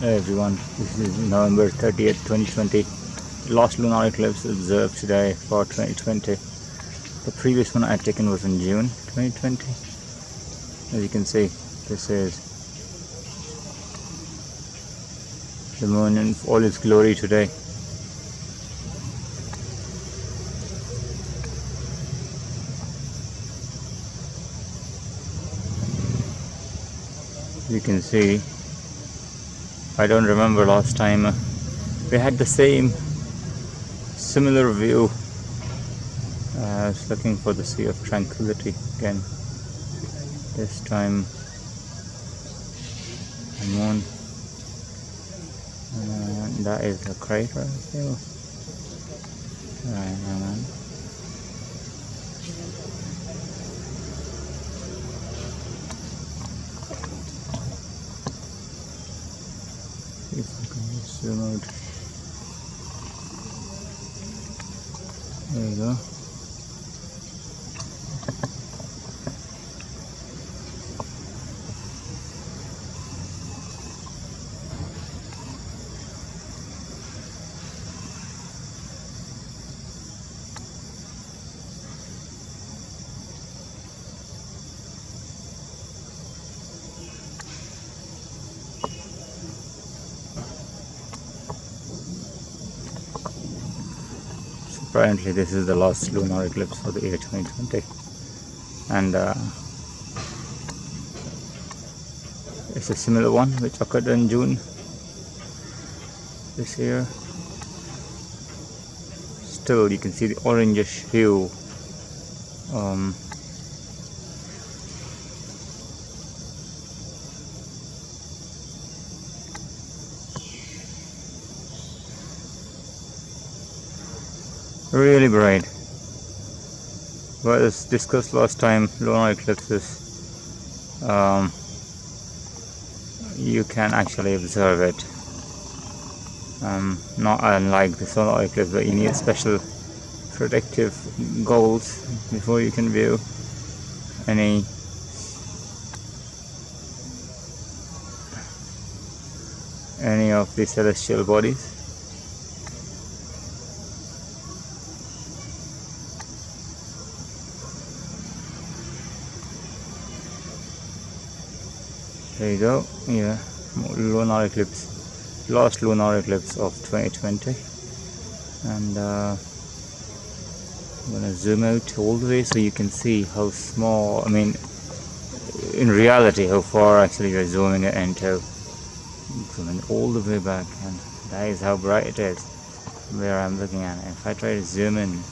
Hey everyone, this is November 30th, 2020. Last lunar eclipse observed today for 2020. The previous one I had taken was in June 2020. As you can see, this is the moon in all its glory today. You can see, I don't remember last time we had the similar view. I was looking for the Sea of Tranquility again. This time the moon, that is a crater, I feel. Right, man. See if I can zoom out. There you go. Apparently this is the last lunar eclipse for the year 2020, and it's a similar one which occurred in June this year. Still you can see the orangish hue. Really bright. But as discussed last time, lunar eclipses, you can actually observe it. Not unlike the solar eclipse, but you need special protective goggles before you can view any of the celestial bodies. There you go. Yeah, lunar eclipse, last lunar eclipse of 2020, and I'm gonna zoom out all the way so you can see how small, I mean in reality how far actually you're zooming it into. Zooming all the way back, and that is how bright it is where I'm looking at it. If I try to zoom in